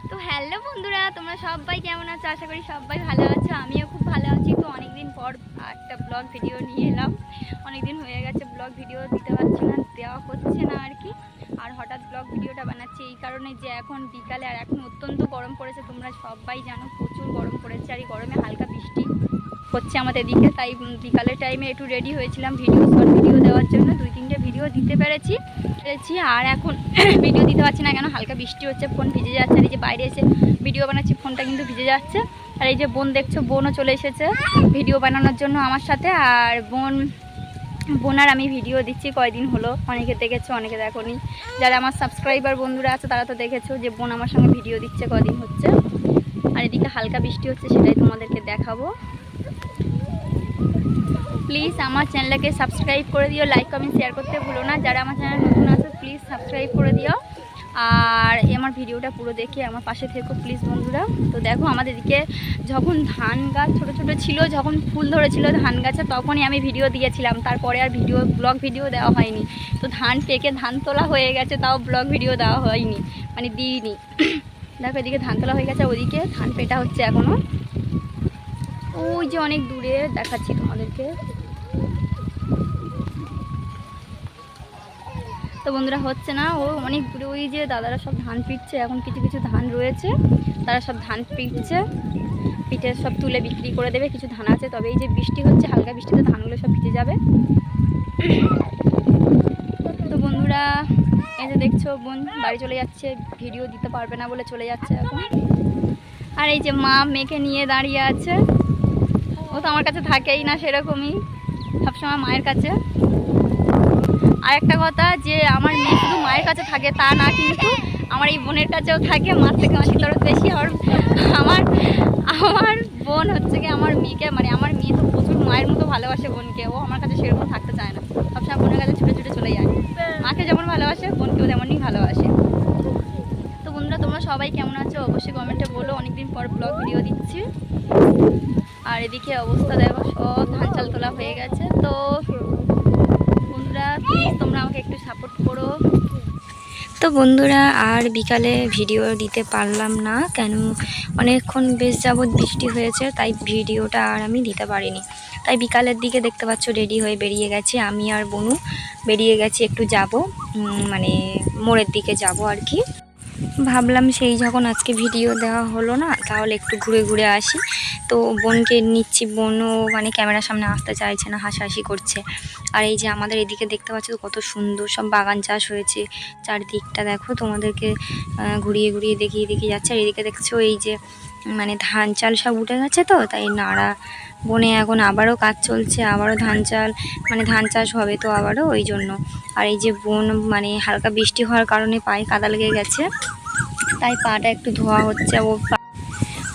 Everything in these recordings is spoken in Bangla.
তো হ্যালো বন্ধুরা, তোমরা সবাই কেমন আছো? আশা করি সবাই ভালো আছো। আমিও খুব ভালো আছি। তো অনেকদিন পর একটা ব্লগ ভিডিও নিয়ে এলাম। অনেকদিন হয়ে গেছে ব্লগ ভিডিও দিতে পারছি না, দেওয়া হচ্ছে না আর কি। আর হঠাৎ ব্লগ ভিডিওটা বানাচ্ছি এই কারণে যে এখন বিকালে, আর এখন অত্যন্ত গরম পড়েছে, তোমরা সবাই জানো প্রচুর গরম পড়েছে। আর এই গরমে হালকা বৃষ্টি হচ্ছে আমাদের এদিকে, তাই বিকালের টাইমে একটু রেডি হয়েছিলাম ভিডিও, শর্ট ভিডিও দেওয়ার জন্য। 2-3টে ভিডিও দিতে পেরেছি। আর এখন ভিডিও দিতে পারছি না, কেন হালকা বৃষ্টি হচ্ছে, ফোন ভিজে যাচ্ছে। আর এই যে বাইরে এসে ভিডিও বানাচ্ছি, ফোনটা কিন্তু ভিজে যাচ্ছে। আর এই যে বোন দেখছো, বোনও চলে এসেছে ভিডিও বানানোর জন্য আমার সাথে। আর বোন আর আমি ভিডিও দিচ্ছি কয়দিন হলো, অনেকে দেখেছো অনেকে দেখোনি। যারা আমার সাবস্ক্রাইবার বন্ধুরা আছে তারা তো দেখেছো যে বোন আমার সঙ্গে ভিডিও দিচ্ছে কদিন হচ্ছে। আর এদিকে হালকা বৃষ্টি হচ্ছে, সেটাই তোমাদেরকে দেখাবো। প্লিজ আমার চ্যানেলটাকে সাবস্ক্রাইব করে দিও, লাইক কমেন্ট শেয়ার করতে ভুলো না। যারা আমার চ্যানেল নতুন আছে প্লিজ সাবস্ক্রাইব করে দিও, আর আমার ভিডিওটা পুরো দেখে আমার পাশে থেকো প্লিজ বন্ধুরা। তো দেখো আমাদের এদিকে যখন ধান গাছ ছোটো ছোটো ছিল, যখন ফুল ধরেছিল ধান গাছে, তখনই আমি ভিডিও দিয়েছিলাম। তারপরে আর ব্লগ ভিডিও দেওয়া হয়নি। তো ধান পেকে ধান তোলা হয়ে গেছে, তাও ব্লগ ভিডিও দেওয়া হয়নি, মানে দিইনি। দেখো এদিকে ধান তোলা হয়ে গেছে, ওদিকে ধান পেটা হচ্ছে এখনও। ওই যে অনেক দূরে দেখাচ্ছি তোমাদেরকে। তো বন্ধুরা হচ্ছে না, ও অনেক দূরে, ওই যে দাদারা সব ধান পিটছে। এখন কিছু কিছু ধান রয়েছে, তারা সব ধান পিটছে, পিঠে সব তুলে বিক্রি করে দেবে। কিছু ধান আছে, তবে এই যে বৃষ্টি হচ্ছে, হালকা বৃষ্টিতে ধানগুলো সব ভিজে যাবে। তো বন্ধুরা এই যে দেখছো, বোন বাড়ি চলে যাচ্ছে, ভিডিও দিতে পারবে না বলে চলে যাচ্ছে এখন। আর এই যে মা মেয়েকে নিয়ে দাঁড়িয়ে আছে, ও তো আমার কাছে থাকেই না সেরকমই, সবসময় মায়ের কাছে। আর একটা কথা, যে আমার মেয়ে শুধু মায়ের কাছে থাকে তা না, কিন্তু আমার এই বোনের কাছেও থাকে, মার থেকে আমার শীতরত বেশি। আর আমার আমার বোন হচ্ছে কি আমার মেয়েকে, মানে আমার মেয়ে তো প্রচুর মায়ের মতো ভালোবাসে বোনকে। ও আমার কাছে সেরকম থাকতে চায় না, সবসময় বোনের কাছে ছুটে ছুটে চলে যায়। মাকে যেমন ভালোবাসে বোনকেও তেমনই ভালোবাসে। তো বন্ধুরা তোমরা সবাই কেমন আছো অবশ্যই কমেন্টে বলো। অনেকদিন পর ব্লগ ভিডিও দিচ্ছি। আর এদিকে অবস্থা দেখো, সব ধান চাল তোলা হয়ে গেছে। তো বন্ধুরা প্লিজ তোমরা আমাকে একটু সাপোর্ট করো। তো বন্ধুরা আর বিকালে ভিডিও দিতে পারলাম না, কেন অনেকক্ষণ বেশ যাবৎ বৃষ্টি হয়েছে, তাই ভিডিওটা আর আমি দিতে পারিনি। তাই বিকালের দিকে দেখতে পাচ্ছ রেডি হয়ে বেরিয়ে গেছি, আমি আর বনু বেরিয়ে গেছি, একটু যাব মানে মোড়ের দিকে যাব আর কি। ভাবলাম সেই যখন আজকে ভিডিও দেওয়া হলো না, তাহলে একটু ঘুরে ঘুরে আসি। তো বোনকে নিচ্ছি, বোনও মানে ক্যামেরার সামনে আসতে চাইছে না, হাসাহাসি করছে। আর এই যে আমাদের এদিকে দেখতে পাচ্ছ কত সুন্দর সব বাগান চাষ হয়েছে, চারদিকটা দেখো, তোমাদেরকে ঘুরিয়ে ঘুরিয়ে দেখিয়ে দেখিয়ে যাচ্ছে। আর এদিকে দেখছো এই যে মানে ধান চাল সব উঠে গেছে, তো তাই নাড়া বনে এখন আবারও কাজ চলছে, আবারও ধান চাল মানে ধান চাষ হবে, তো আবারও ওই জন্য। আর এই যে বোন মানে হালকা বৃষ্টি হওয়ার কারণে পায়ে কাদা লেগে গেছে, তাই পাটা একটু ধোয়া হচ্ছে।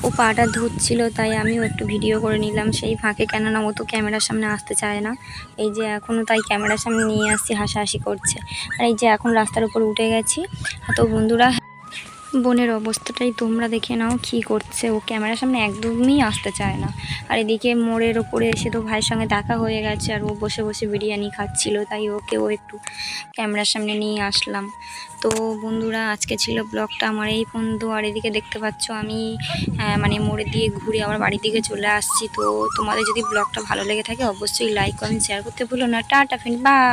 ও পাটা ধুচ্ছিল, তাই আমিও একটু ভিডিও করে নিলাম সেই ফাঁকে, কেননা ও তো ক্যামেরার সামনে আসতে চায় না। এই যে এখনও তাই ক্যামেরার সামনে নিয়ে আসছি, হাসাহাসি করছে। আর এই যে এখন রাস্তার উপর উঠে গেছি। তো বন্ধুরা বোনের অবস্থাটাই তোমরা দেখে নাও, কী করছে, ও ক্যামেরার সামনে একদমই আসতে চায় না। আর এদিকে মোড়ের ওপরে এসে তো ভাইয়ের সঙ্গে দেখা হয়ে গেছে, আর ও বসে বসে বিরিয়ানি খাচ্ছিল, তাই ওকেও একটু ক্যামেরার সামনে নিয়ে আসলাম। তো বন্ধুরা আজকে ছিল ব্লগটা আমার এই বন্ধু। আর এদিকে দেখতে পাচ্ছ আমি মানে মোড়ে দিয়ে ঘুরে আবার বাড়ির দিকে চলে আসছি। তো তোমাদের যদি ব্লগটা ভালো লেগে থাকে অবশ্যই লাইক কমেন্ট শেয়ার করতে ভুলো না। Tata friend, by.